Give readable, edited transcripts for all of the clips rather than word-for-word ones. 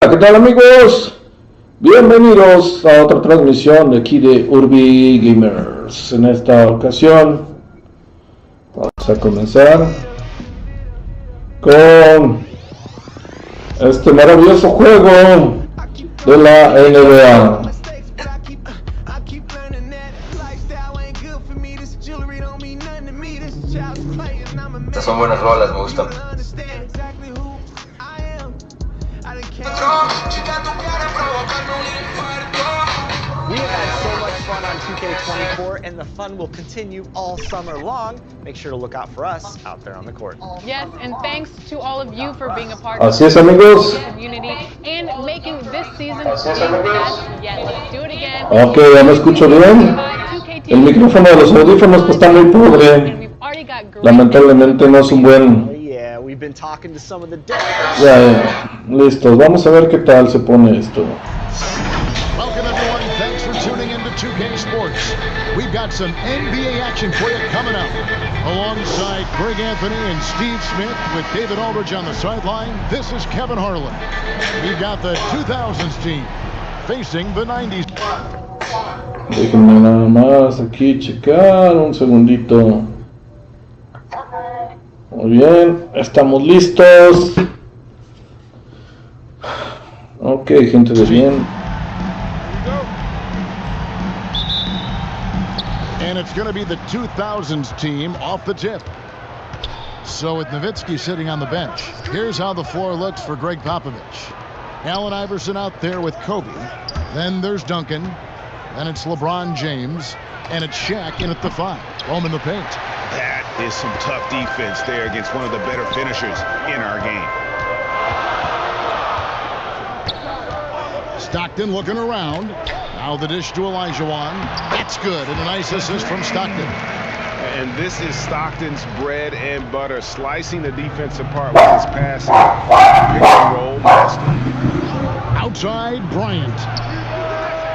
¿Qué tal, amigos? Bienvenidos a otra transmisión de aquí de Urbi Gamers. En esta ocasión vamos a comenzar con este maravilloso juego de la NBA. Estas son buenas rolas, me gustan. We have had so much fun on 2K24, and the fun will continue all summer long. Make sure to look out for us out there on the court. Yes, and thanks to all of you for being a part Así of es, the amigos. community and making this season the best yet. Let's do it again. Ok, ya me escucho bien. El micrófono de los audífonos pues está muy pobre. Lamentablemente no es un buen... We've been talking to some of the Ya, listos. Vamos a ver qué tal se pone esto. Welcome everyone, thanks for tuning into 2K Sports. We've got some NBA action for you coming up. Alongside Greg Anthony and Steve Smith with David Aldridge on the sideline, this is Kevin Harlan. We've got the 2000s team facing the 90s. Déjenme nada más aquí checar un segundito. Muy bien, estamos listos. Ok, gente de bien. And it's going to be the 2000s team off the tip. So with Nowitzki sitting on the bench, here's how the floor looks for Greg Popovich. Allen Iverson out there with Kobe. Then there's Duncan. Then it's LeBron James. And it's Shaq in at the 5. Roaming the paint. That is some tough defense there against one of the better finishers in our game. Stockton looking around. Now the dish to Olajuwon. That's good. And a nice assist from Stockton. And this is Stockton's bread and butter, slicing the defense apart with his passing. Pick and roll master. Outside, Bryant.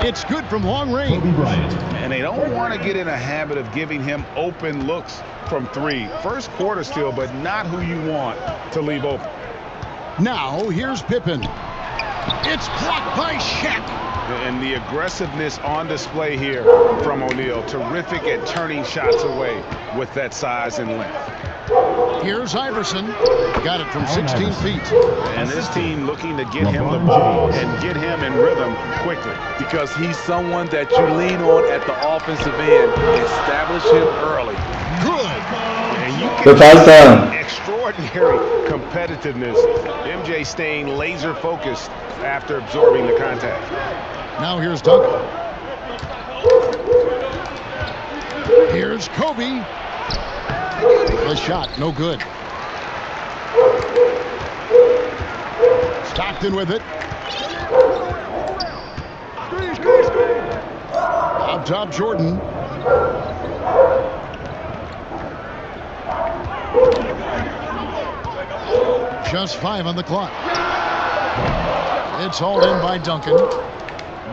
It's good from long range. And they don't want to get in a habit of giving him open looks from 3. First quarter still, but not who you want to leave open. Now, here's Pippen. It's blocked by Shaq. And the aggressiveness on display here from O'Neal. Terrific at turning shots away with that size and length. Here's Iverson. Got it from 16 feet. And this team looking to get him the ball and get him in rhythm quickly. Because he's someone that you lean on at the offensive end. Establish him early. Good. And you can see extraordinary competitiveness. MJ staying laser focused after absorbing the contact. Now here's Duncan. Here's Kobe. The shot, no good. Stockton with it. Up top, Jordan. Just 5 on the clock. It's hauled in by Duncan.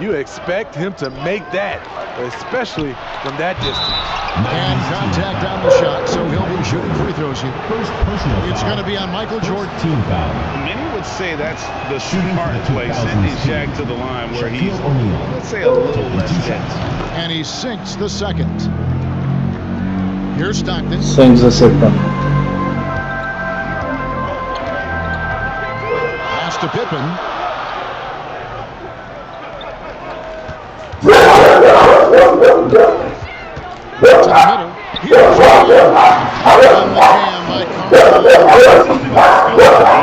You expect him to make that, especially from that distance. And contact on the shot, so he'll be shooting free throws here. It's going to be on Michael Jordan. Many would say that's the smart play, sending Shaq to the line where he's, let's say, a little less dense. And he sinks the second. Here's Stockton. Sinks the second. Pass to Pippen. To the middle. Here's Jordan. On the jam by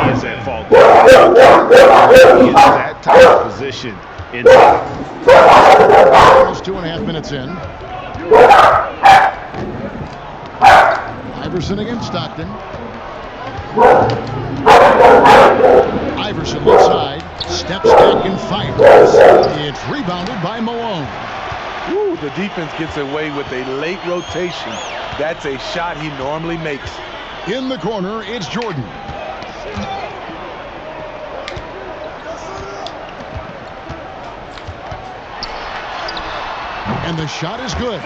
He is at fault. He is that type of position inside. Almost 2.5 minutes in. Iverson against Stockton. Iverson inside. Steps back and fires. It's rebounded by Malone. Ooh, the defense gets away with a late rotation. That's a shot he normally makes. In the corner, it's Jordan. And the shot is good.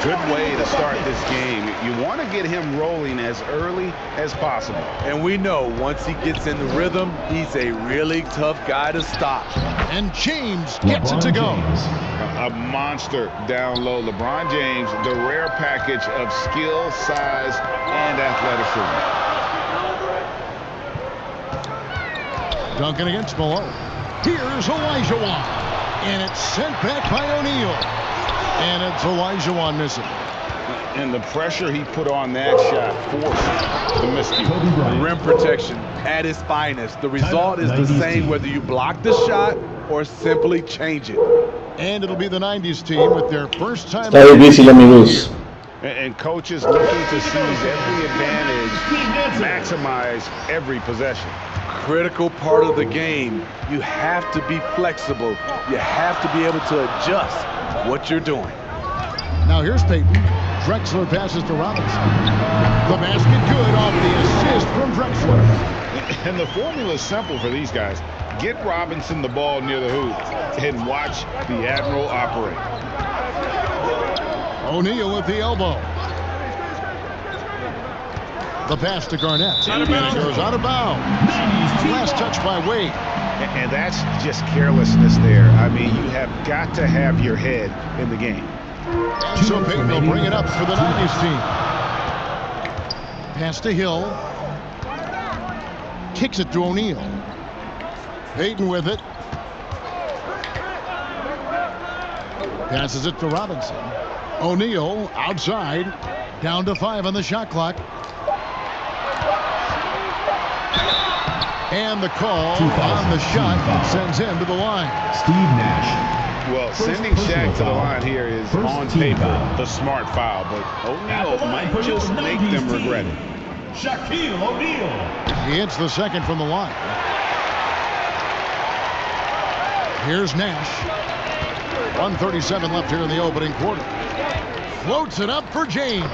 Good way to start this game. You want to get him rolling as early as possible. And we know once he gets in the rhythm, he's a really tough guy to stop. And James gets it to go. A monster down low. LeBron James, the rare package of skill, size, and athleticism. Duncan against Malone. Here's Olajuwon. And it's sent back by O'Neal. And it's Olajuwon missing. And the pressure he put on that shot forced the miscue. Rim protection at its finest. The result is the same whether you block the shot or simply change it. And it'll be the 90s team with their first time. Está difícil, amigos. And coaches looking to seize every advantage, maximize every possession. Critical part of the game. You have to be flexible. You have to be able to adjust what you're doing. Now here's Peyton. Drexler passes to Robinson. The basket good off the assist from Drexler. And the formula is simple for these guys. Get Robinson the ball near the hoop and watch the Admiral operate. O'Neal with the elbow. The pass to Garnett. And it goes out of bounds. Last touch by Wade. And that's just carelessness there. I mean, you have got to have your head in the game. So Peyton will bring it up for the 90s team. Pass to Hill. Kicks it to O'Neal. Peyton with it. Passes it to Robinson. O'Neal outside. Down to 5 on the shot clock. And the call on the shot sends him to the line. Steve Nash. Well, sending Shaq to the line here is on paper the smart foul, but O'Neal might just make them regret it. Shaquille O'Neal. He hits the second from the line. Here's Nash. 1:37 left here in the opening quarter. Floats it up for James.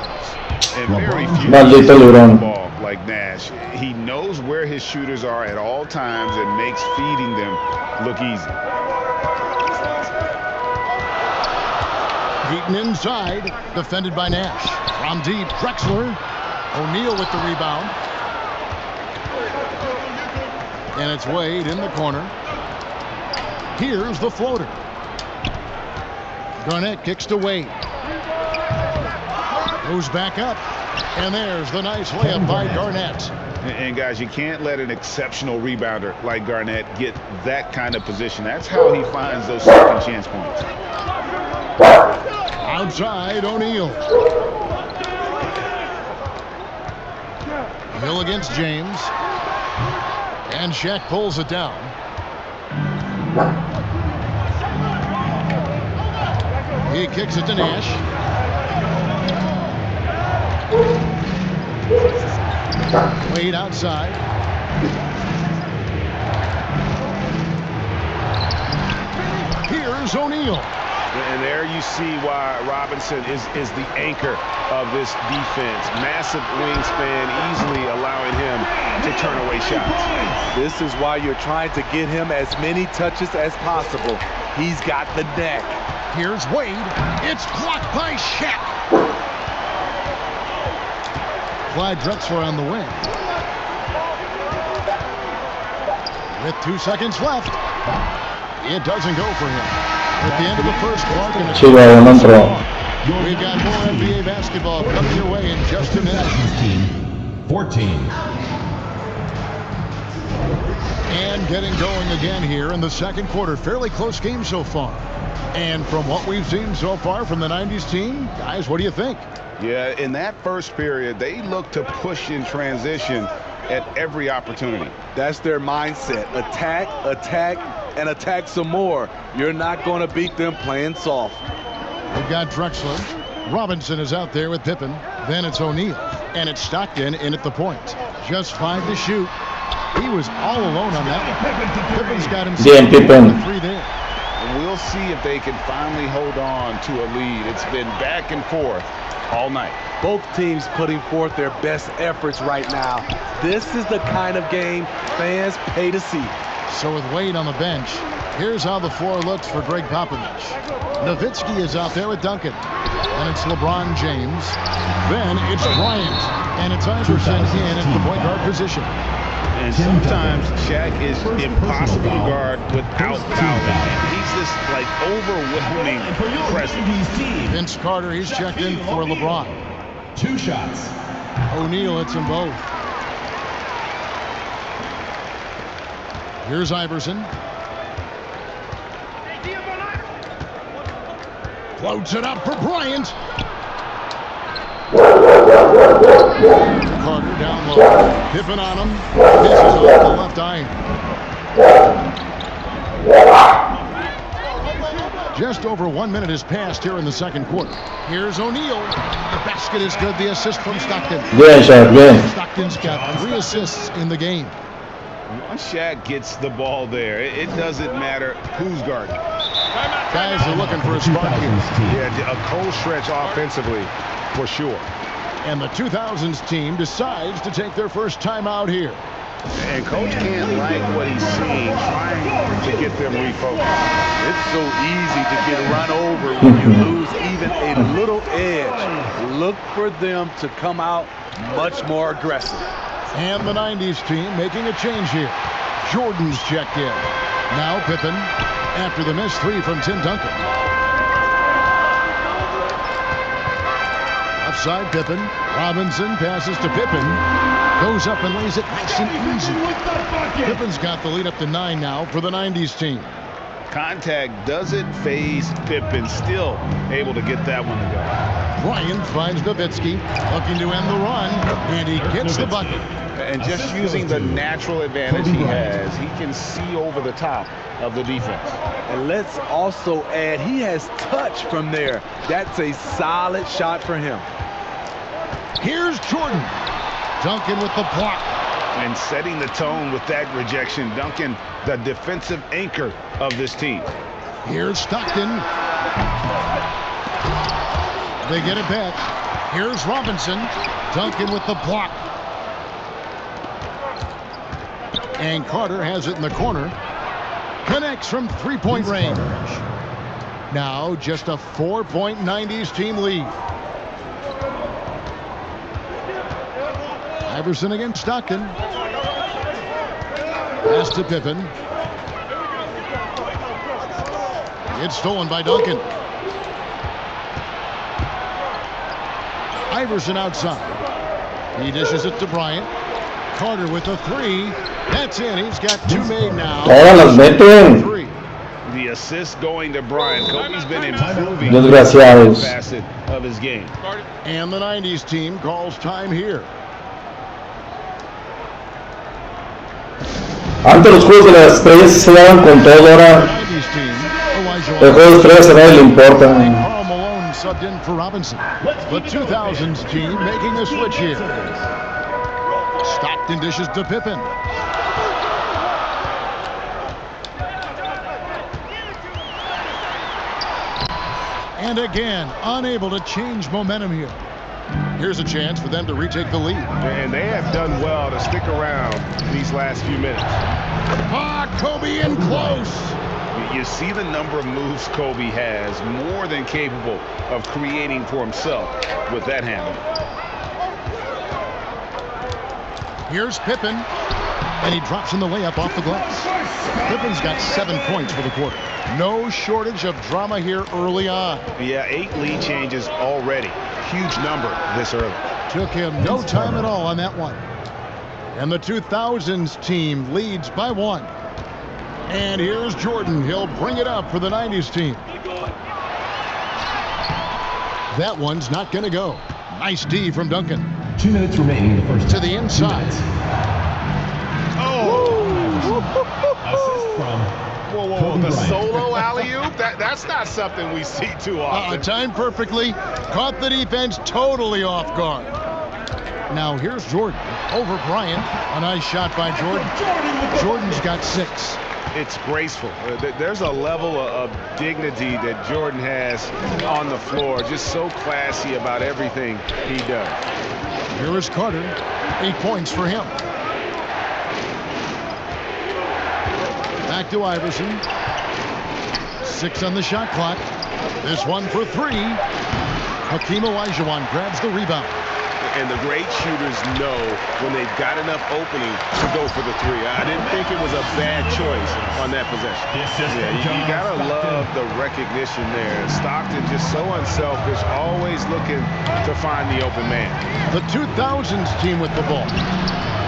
And very few Maldito LeBron. ball like Nash. He knows where his shooters are at all times and makes feeding them look easy. Beaten inside, defended by Nash. From deep, Drexler. O'Neal with the rebound. And it's Wade in the corner. Here's the floater. Garnett kicks to Wade. Goes back up. And there's the nice layup by Garnett. And guys, you can't let an exceptional rebounder like Garnett get that kind of position. That's how he finds those second chance points. Outside, O'Neal. Hill against James. And Shaq pulls it down. He kicks it to Nash. Wade outside. Here's O'Neal. And there you see why Robinson is the anchor of this defense. Massive wingspan, easily allowing him to turn away shots. This is why you're trying to get him as many touches as possible. He's got the neck. Here's Wade. It's blocked by Shaq. Clyde Drexler on the wing. With 2 seconds left, it doesn't go for him. At the end of the first quarter, we've got more NBA basketball coming your way in just a minute. Team 14. And getting going again here in the second quarter. Fairly close game so far. And from what we've seen so far from the 90s team, guys, what do you think? Yeah, in that first period, they look to push in transition at every opportunity. That's their mindset. Attack, attack, and attack some more. You're not going to beat them playing soft. We've got Drexler. Robinson is out there with Pippen. Then it's O'Neal. And it's Stockton in at the point. Just 5 to shoot. He was all alone on that one. Pippen's got himself Pippen. 3 there. And we'll see if they can finally hold on to a lead. It's been back and forth all night. Both teams putting forth their best efforts right now. This is the kind of game fans pay to see. So with Wade on the bench, Here's how the floor looks for Greg Popovich. Nowitzki is out there with Duncan. And it's LeBron James. Then it's Bryant. And it's Iverson in at the point guard position. And sometimes Shaq is impossible to guard without fouling. He's this like overwhelming presence. Vince Carter, he's checked in for LeBron. 2 shots. O'Neal hits them both. Here's Iverson. Floats it up for Bryant. Carter down low. Pippen on him. Misses off the left eye. Just over 1 minute has passed here in the second quarter. Here's O'Neal. The basket is good. The assist from Stockton. Bien, Shaq, bien. Stockton's got 3 assists in the game. Once Shaq gets the ball there, it doesn't matter who's guarding. Guys are looking for a spark here. Yeah, a cold stretch offensively, for sure. And the 2000s team decides to take their first time out here. And Coach can't like what he's seeing, trying to get them refocused. It's so easy to get run over when you lose even a little edge. Look for them to come out much more aggressive. And the 90s team making a change here. Jordan's checked in. Now Pippen after the missed 3 from Tim Duncan. Offside Pippen. Robinson passes to Pippen. Goes up and lays it nice and easy. Pippen's got the lead up to 9 now for the 90s team. Contact doesn't phase Pippen. Still able to get that one to go. Bryant finds Nowitzki. Looking to end the run. And he gets the bucket. And just using the natural advantage he has, he can see over the top of the defense. And let's also add, he has touch from there. That's a solid shot for him. Here's Jordan. Duncan with the block. And setting the tone with that rejection. Duncan, the defensive anchor of this team. Here's Stockton. They get it back. Here's Robinson. Duncan with the block. And Carter has it in the corner. Connects from 3-point range. Now just a 4-point 90s team lead. Iverson against Stockton. Pass to Pippen. It's stolen by Duncan. Iverson outside. He dishes it to Bryant. Carter with the 3. That's in. He's got 2 made now. The assist going to Bryant. Kobe's been improving Desgraciados. facet of his game. And the 90s team calls time here. Antes los juegos de las estrellas se daban con todo, ahora el juego de estrellas a nadie le importa. Karl Malone subbed in for Robinson. The 2000s team making a switch here. Stockton dishes to Pippen. And again, unable to change momentum here. Here's a chance for them to retake the lead. And they have done well to stick around these last few minutes. Kobe in close. You see the number of moves Kobe has, more than capable of creating for himself with that handle. Here's Pippen. And he drops in the layup off the glass. Pippen's got 7 points for the quarter. No shortage of drama here early on. Yeah, 8 lead changes already. Huge number this early. Took him no time at all on that one. And the 2000s team leads by 1. And here's Jordan. He'll bring it up for the 90s team. That one's not going to go. Nice D from Duncan. 2 minutes remaining in the first. To the inside. Assist from Whoa, the solo alley-oop? That's not something we see too often. Timed perfectly. Caught the defense totally off guard. Now here's Jordan over Bryant. A nice shot by Jordan. Jordan's got 6. It's graceful. There's a level of dignity that Jordan has on the floor. Just so classy about everything he does. Here is Carter. 8 points for him. Back to Iverson. 6 on the shot clock. This one for 3. Hakeem Olajuwon grabs the rebound. And the great shooters know when they've got enough opening to go for the 3. I didn't think it was a bad choice on that possession. Yeah, you gotta love the recognition there. Stockton just so unselfish, always looking to find the open man. The 2000s team with the ball.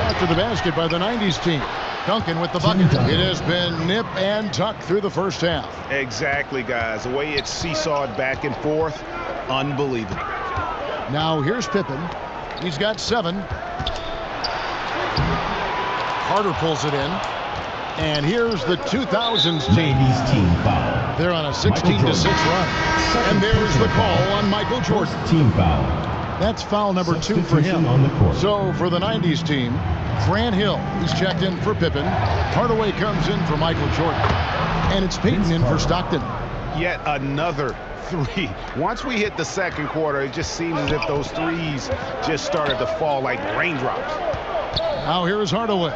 After the basket by the 90s team. Duncan with the bucket. It has been nip and tuck through the first half. Exactly, guys. The way it's seesawed back and forth, unbelievable. Now here's Pippen. He's got 7. Carter pulls it in. And here's the 2000s team. They're on a 16-6 run. And there's the call on Michael Jordan. Team foul. That's foul number 2 for him. On the court. So for the 90s team, Grant Hill, he's checked in for Pippen. Hardaway comes in for Michael Jordan. And it's Payton in for Stockton. Yet another 3. Once we hit the second quarter, it just seems as if those threes just started to fall like raindrops. Now here is Hardaway.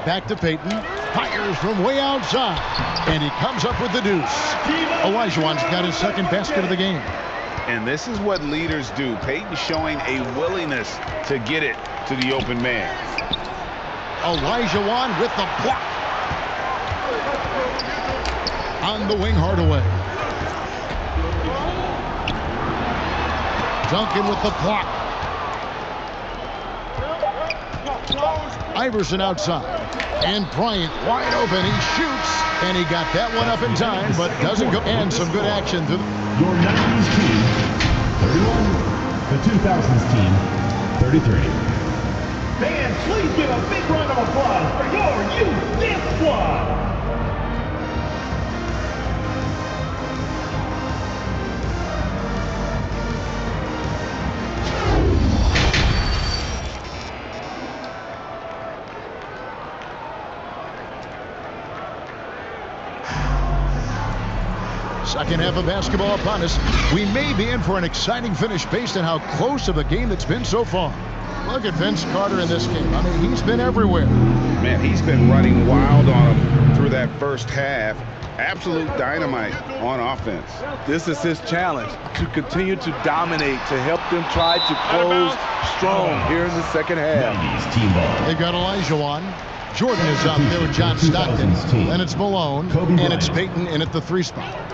Back to Payton. Fires from way outside. And he comes up with the deuce. Olajuwon's got his second basket of the game. And this is what leaders do. Payton showing a willingness to get it to the open man. Olajuwon with the block. On the wing, Hardaway. Duncan with the block. Iverson outside. And Bryant wide open. He shoots. And he got that one up in time, but doesn't go. And some good action to your 90s team, 31. The 2000s team, 33. Fans, please give a big round of applause for your youth dance squad. Second half of basketball upon us. We may be in for an exciting finish based on how close of a game that's been so far. Look at Vince Carter in this game. I mean, he's been everywhere. Man, he's been running wild on him through that first half. Absolute dynamite on offense. This is his challenge, to continue to dominate, to help them try to close strong here in the second half. 90s team ball. They've got Olajuwon. Jordan is out there with John Stockton. Then it's Malone. And it's Payton in at the 3 spot.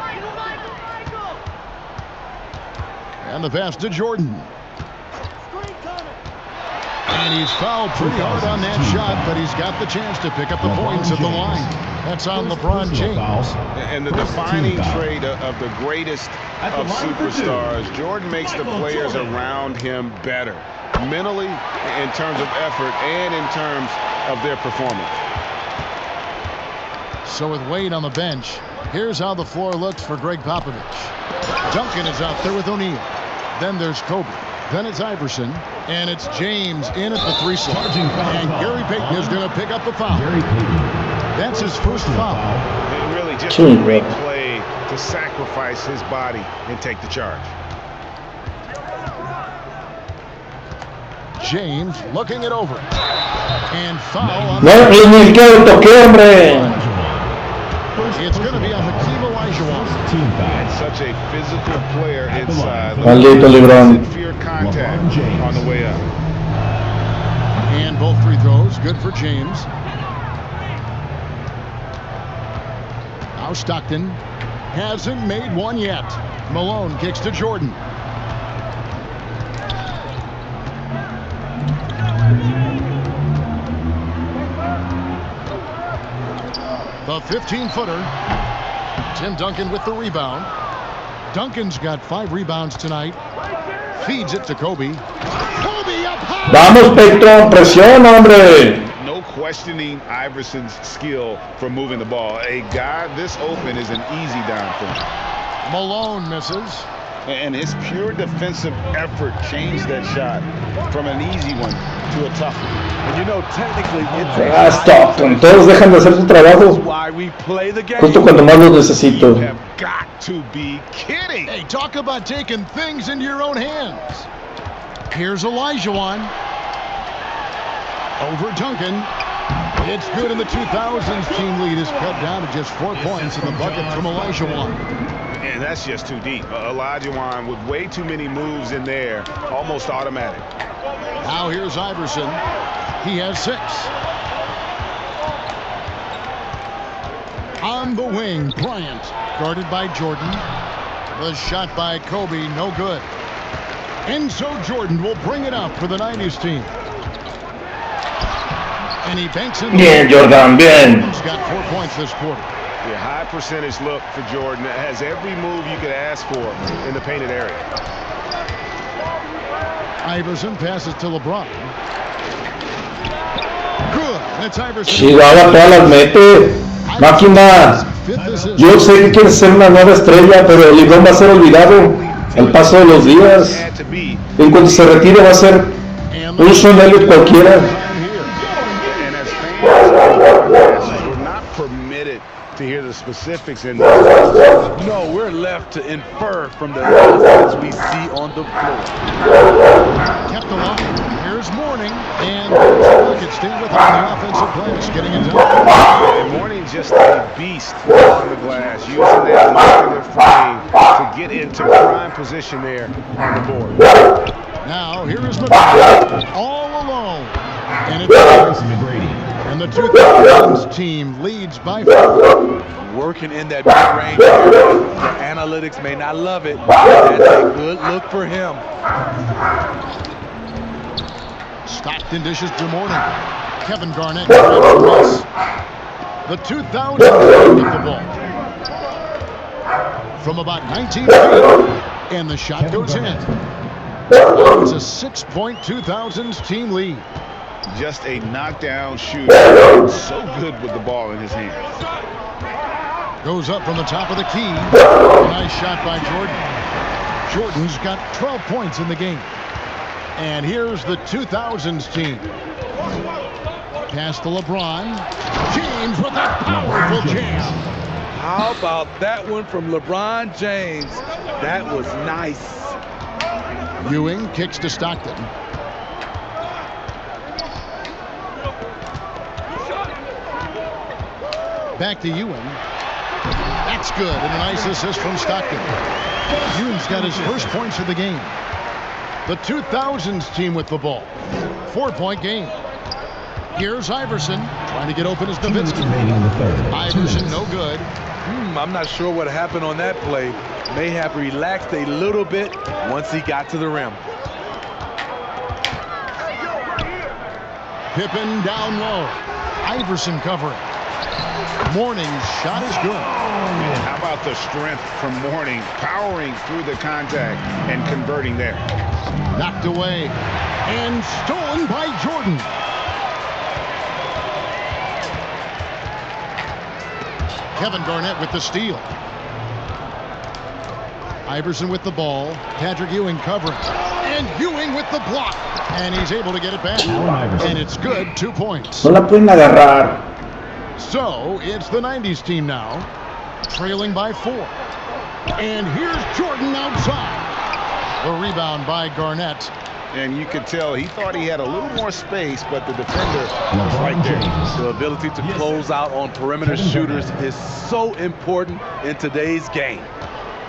And the pass to Jordan. And he's fouled pretty hard on that shot, but he's got the chance to pick up the points at the line. That's on LeBron James. And the defining trait of the greatest of superstars, Jordan makes the players around him better, mentally, in terms of effort, and in terms of their performance. So with Wade on the bench, here's how the floor looks for Greg Popovich. Duncan is out there with O'Neal. Then there's Kobe. Then it's Iverson. And it's James in at the 3 slot. And Gary Payton is going to pick up the foul. That's his first foul. It really just a great play to sacrifice his body and take the charge. James looking it over. And foul on It's going to be on Hakeem Olajuwon. Such a physical player inside. Fear contact on the way up. And both free throws, good for James. Now Stockton hasn't made one yet. Malone kicks to Jordan. The 15-footer. Tim Duncan with the rebound. Duncan's got 5 rebounds tonight. Feeds it to Kobe. Kobe up high. Vamos, Peyton, presión, hombre. No questioning Iverson's skill for moving the ball. A guy this open is an easy down for him. Malone misses. And his pure defensive effort changed that shot from an easy one to a tough one. And you know, technically, Stockton, todos dejan de hacer su trabajo why we play the game. justo cuando más lo necesito. You have got to be kidding. Hey, talk about taking things into your own hands. Here's Olajuwon. Over Duncan. It's good, and the 2000s team lead is cut down to just 4 points in the bucket from Olajuwon. And that's just too deep. Olajuwon with way too many moves in there, almost automatic. Now here's Iverson. He has 6. On the wing, Bryant, guarded by Jordan. The shot by Kobe, no good. And so Jordan will bring it up for the 90s team. And he banks in. Bien, Jordan, bien. He's got 4 points this quarter. Yeah, high percentage look for Jordan. It has every move you could ask for in the painted area. Iverson passes to LeBron. Good. That's Iverson. Chihuahua, todas las mete. Máquina. Yo sé que quiere ser una nueva estrella, pero LeBron va a ser olvidado al paso de los días. En cuanto se retire va a ser un Sean Elliott cualquiera. We're not permitted to hear the specifics in this. No, we're left to infer from the analysis we see on the floor. Kept alive. Here's Mourning, and look at staying with him on the offensive glass, getting it done. And Mourning just a beast on the glass, using that muscular frame to get into prime position there on the board. Now here is McGrady, all alone, and it's McGrady. And the 2000s team leads by 4. Working in that mid-range area. The analytics may not love it, but that's a good look for him. Stockton dishes to Mourning. Kevin Garnett grabs the miss. The 2000s team with the ball. From about 19 feet, and the shot goes in. It's a 6-point 2000s team lead. Just a knockdown shooter. So good with the ball in his hands. Goes up from the top of the key. Nice shot by Jordan. Jordan's got 12 points in the game. And here's the 2000s team. Pass to LeBron. James with a powerful jam. How about that one from LeBron James? That was nice. Ewing kicks to Stockton. Back to Ewing. That's good, and a nice assist from Stockton. Ewing's got his first points of the game. The 2000s team with the ball. 4-point game. Here's Iverson trying to get open as Nowitzki. Iverson no good. I'm not sure what happened on that play. May have relaxed a little bit once he got to the rim. Pippen down low. Iverson covering. Mourning's shot is good. And how about the strength from Mourning, powering through the contact and converting there. Knocked away and stolen by Jordan. Kevin Garnett with the steal. Iverson with the ball. Patrick Ewing covering. And Ewing with the block. And he's able to get it back. And it's good, 2 points. No la pueden agarrar. So it's the 90s team now, trailing by 4. And here's Jordan outside. The rebound by Garnett. And you could tell he thought he had a little more space, but the defender was right there. The ability to close out on perimeter shooters is so important in today's game.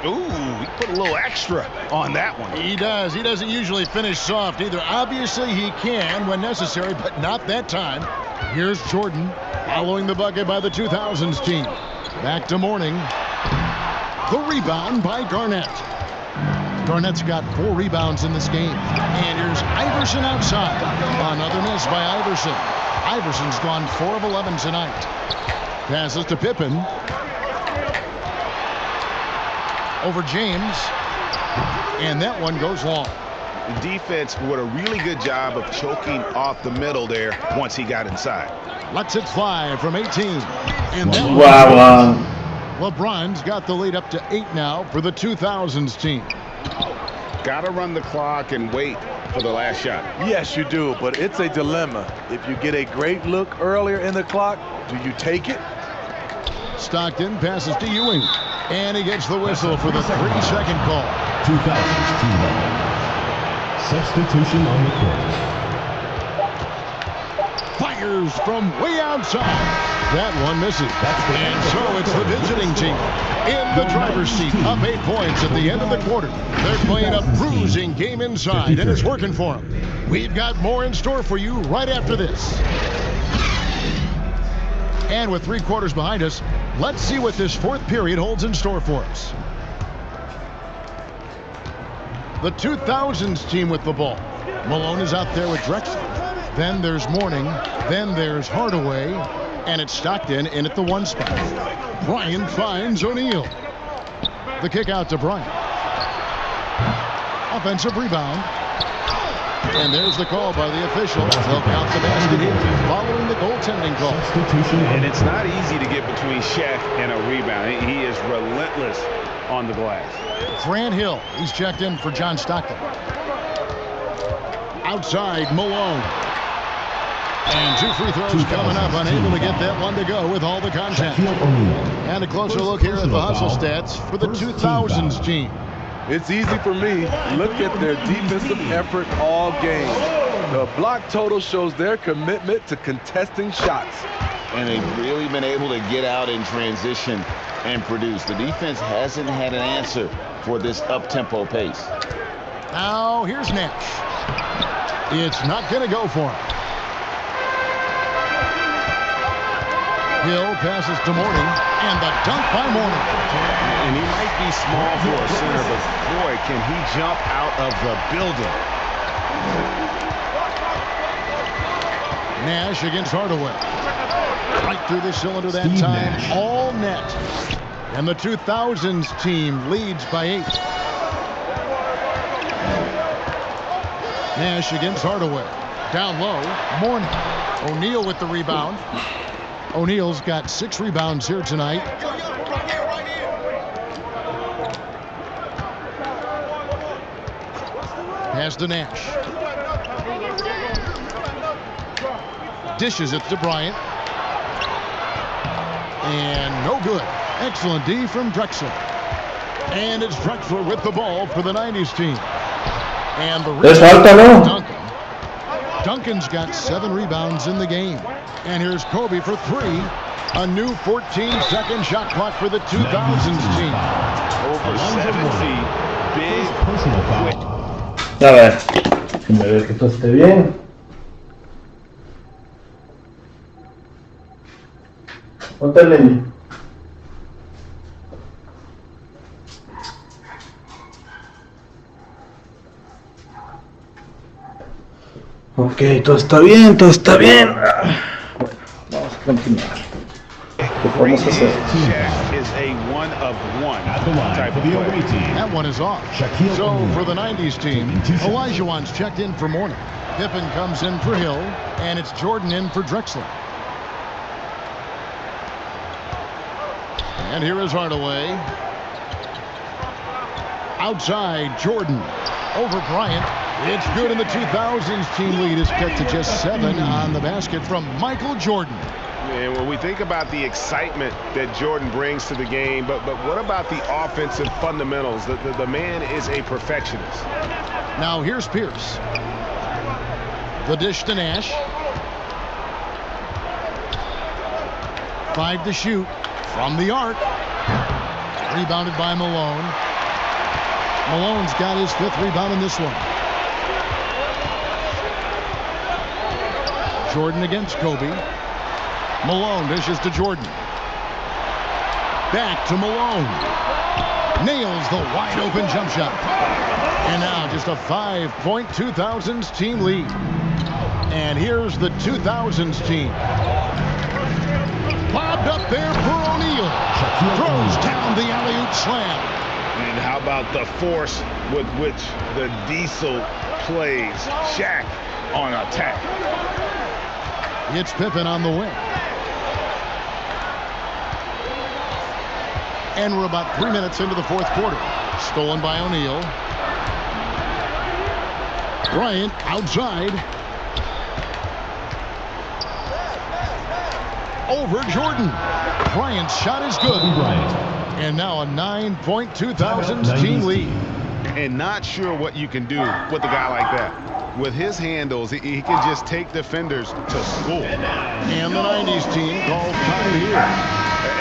Ooh, he put a little extra on that one. He does. He doesn't usually finish soft either. Obviously, he can when necessary, but not that time. Here's Jordan following the bucket by the 2000s team. Back to Mourning. The rebound by Garnett. Garnett's got 4 rebounds in this game. And here's Iverson outside. Another miss by Iverson. Iverson's gone 4 of 11 tonight. Passes to Pippen. Over James. And that one goes long. The defense did a really good job of choking off the middle there once he got inside. Lets it fly from 18. And that Wow. LeBron's got the lead up to 8 now for the 2000s team. Got to run the clock and wait for the last shot. Yes, you do, but it's a dilemma. If you get a great look earlier in the clock, do you take it? Stockton passes to Ewing. And he gets the whistle for the 3-second call. 2000s team. Substitution on the court. Fires from way outside. That one misses. And so it's the visiting team in the driver's seat, up 8 points at the end of the quarter. They're playing a bruising game inside, and it's working for them. We've got more in store for you right after this. And with 3 quarters behind us, let's see what this 4th period holds in store for us. The 2000s team with the ball. Malone is out there with Drexler. Then there's Mourning. Then there's Hardaway. And it's Stockton in at the 1 spot. Bryant finds O'Neal. The kick out to Bryant. Offensive rebound. And there's the call by the official. They'll count the basket in following the goaltending call. And it's not easy to get between Shaq and a rebound. He is relentless on the glass. Grant Hill, he's checked in for John Stockton. Outside, Malone. And 2 free throws coming up, unable to get that one to go with all the contact. And a closer look here at the hustle stats for the 2000s team. It's easy for me. Look at their defensive effort all game. The block total shows their commitment to contesting shots. And they've really been able to get out in transition and produce. The defense hasn't had an answer for this up-tempo pace. Now here's Nash. It's not going to go for him. Hill passes to Mourning, and the dunk by Mourning. And he might be small for a center, but boy, can he jump out of the building. Nash against Hardaway. Right through the cylinder that time, all net. And the 2000s team leads by 8. Nash against Hardaway. Down low, Mourning. O'Neal with the rebound. O'Neal's got 6 rebounds here tonight. Pass to Nash. Dishes it to Bryant. And no good. Excellent D from Drexler. And it's Drexler with the ball for the 90s team. And the rebound, Duncan. Duncan's got 7 rebounds in the game. And here's Kobe for 3. A new 14-second shot clock for the 2000s team. Over 7 feet. Big personal foul. A ver, déjame ver que todo esté bien. ¿Dónde está el Lenny? Ok, todo está bien, todo está bien. Bueno, vamos a continuar. ¿Qué podemos hacer? Shaq is a one-of-one type of player. That one is off. So for the 90s team, Olajuwon's checked in for Mourning. Pippen comes in for Hill, and it's Jordan in for Drexler. And here is Hardaway. Outside, Jordan. Over Bryant. It's good, and the 2000s team lead is cut to just 7 on the basket from Michael Jordan. And when we think about the excitement that Jordan brings to the game, but what about the offensive fundamentals? The man is a perfectionist. Now here's Pierce. The dish to Nash. 5 to shoot from the arc. Rebounded by Malone. Malone's got his 5th rebound in this one. Jordan against Kobe. Malone dishes to Jordan. Back to Malone. Nails the wide open jump shot. And now just a 5-point 2000s team lead. And here's the 2000s team. Bobbed up there for O'Neal. Throws down the alley-oop slam. And how about the force with which the Diesel plays Shaq on attack? It's Pippen on the wing. And we're about 3 minutes into the 4th quarter. Stolen by O'Neal. Bryant outside. Over Jordan. Bryant's shot is good. And now a 9-point 2000s team lead. And not sure what you can do with a guy like that. With his handles, he can just take defenders to school. And the 90s team calls time here.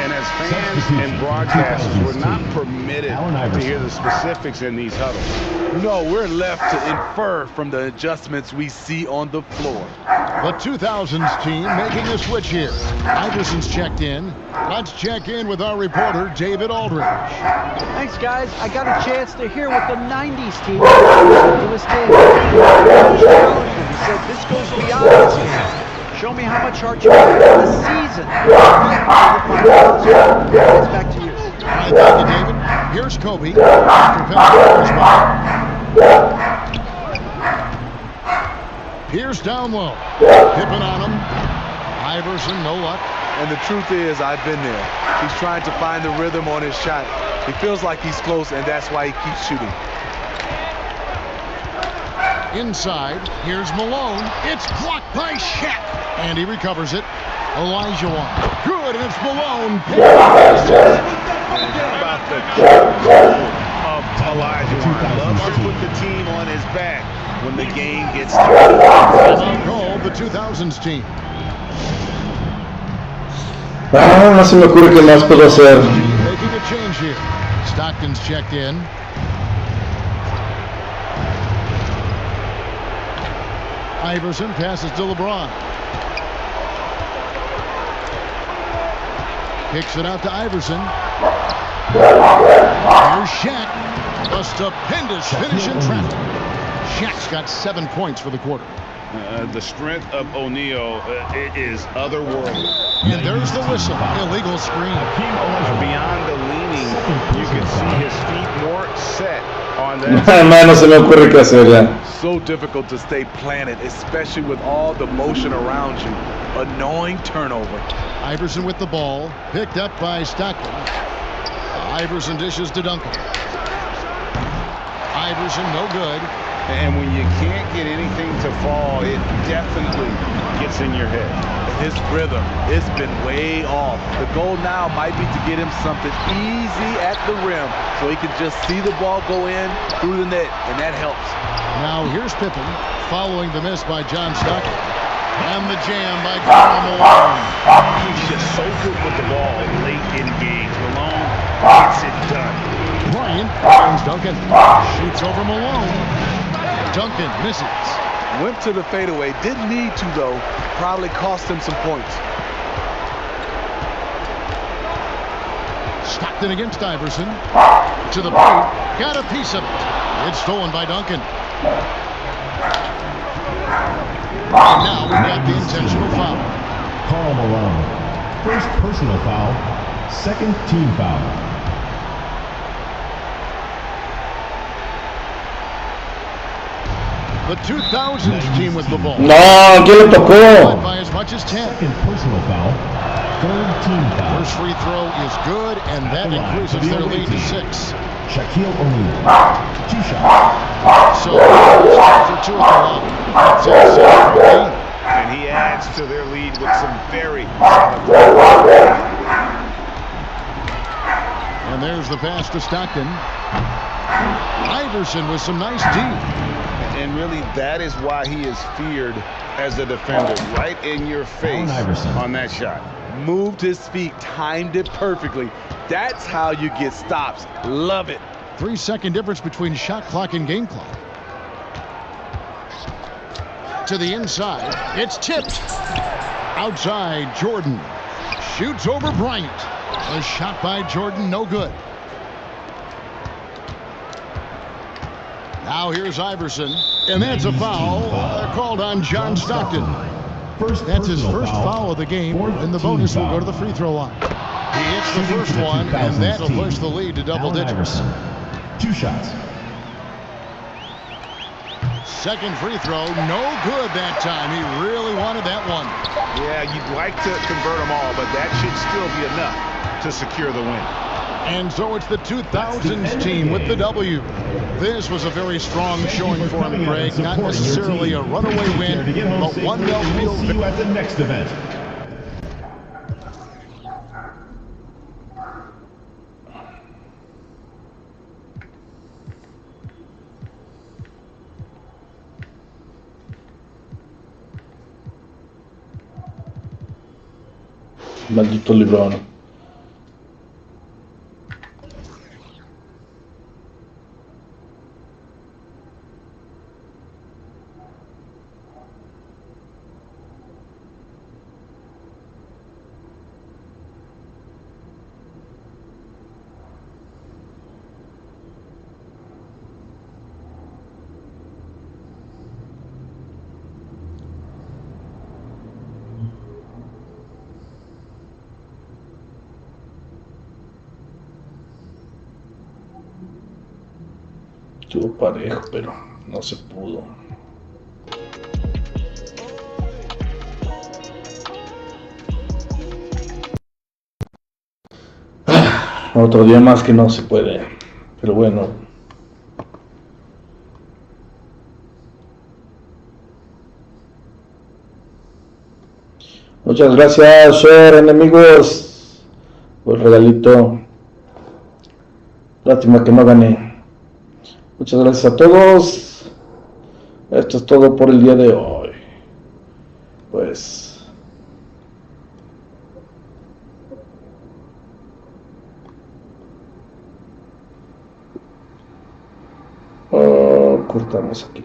And as fans and broadcasters, we're not permitted to hear the specifics in these huddles. No, we're left to infer from the adjustments we see on the floor. The 2000s team making a switch here. Iverson's checked in. Let's check in with our reporter, David Aldridge. Thanks, guys. I got a chance to hear what the 90s team said to his team. He said this goes beyond this game. Show me how much heart you have in the season. It's back to you. All right, thank you, David. Here's Kobe after Penn spot. Pierce down low. Pippen on him. Iverson, no luck. And the truth is, I've been there. He's trying to find the rhythm on his shot. He feels like he's close, and that's why he keeps shooting. Inside, here's Malone. It's blocked by Shaq. And he recovers it. Elijah one. Good, and it's Malone. How about the of Elijah one? Loves to put the team on his back when the game gets started. Called the 2000s team. No se me ocurre qué más puedo hacer. Making a change here. Stockton's checked in. Iverson passes to LeBron. Kicks it out to Iverson. Here's Shaq. A stupendous finish in traffic. Shaq's got 7 points for the quarter. The strength of O'Neal is otherworldly. And there's the whistle. Illegal screen. Beyond the leaning, you can see his feet more set on that. No se me ocurre qué hacer ya. So difficult to stay planted, especially with all the motion around you. Annoying turnover. Iverson with the ball. Picked up by Stockton. Iverson dishes to Duncan. Iverson, no good. And when you can't get anything to fall, it definitely gets in your head. His rhythm, it's been way off. The goal now might be to get him something easy at the rim so he can just see the ball go in through the net, and that helps. Now here's Pippen following the miss by John Stockton. And the jam by Karl Malone. He's just so good with the ball late in games. Malone gets it done. Bryant finds Duncan. Shoots over Malone. Duncan misses. Went to the fadeaway. Didn't need to, though. Probably cost him some points. Stockton against Iverson. To the paint. Got a piece of it. It's stolen by Duncan. And now we've got the intentional foul. Karl Malone. First personal foul. Second team foul. The 2000s team with the ball. No, ¿quién le tocó? By as much as 10. Second personal foul. Third team foul. First free throw is good, and that increases their lead to 6. Shaquille O'Neal. 2 shots. So, for 2 at the line. That's a 7 And he adds to their lead with some very solid. And there's the pass to Stockton. Iverson with some nice D. And really, that is why he is feared as a defender. Right in your face on that shot. Moved his feet, timed it perfectly. That's how you get stops. Love it. 3-second difference between shot clock and game clock. To the inside. It's tipped. Outside, Jordan. Shoots over Bryant. A shot by Jordan, no good. Now here's Iverson. And that's a foul called on John Stockton. That's his first foul of the game, and the bonus will go to the free throw line. He hits the first one, and that'll push the lead to double digits. 2 shots. Second free throw, no good that time. He really wanted that one. Yeah, you'd like to convert them all, but that should still be enough to secure the win. And so it's the 2000s team with the W. This was a very strong showing for him, Greg. Not necessarily a runaway win, but one they'll feel. See you at the next event. Maldito LeBron. Estuvo parejo, pero no se pudo. Otro día más que no se puede, pero bueno. Muchas gracias, share, enemigos, por el regalito. Lástima que no gané. Muchas gracias a todos. Esto es todo por el día de hoy. Pues cortamos aquí.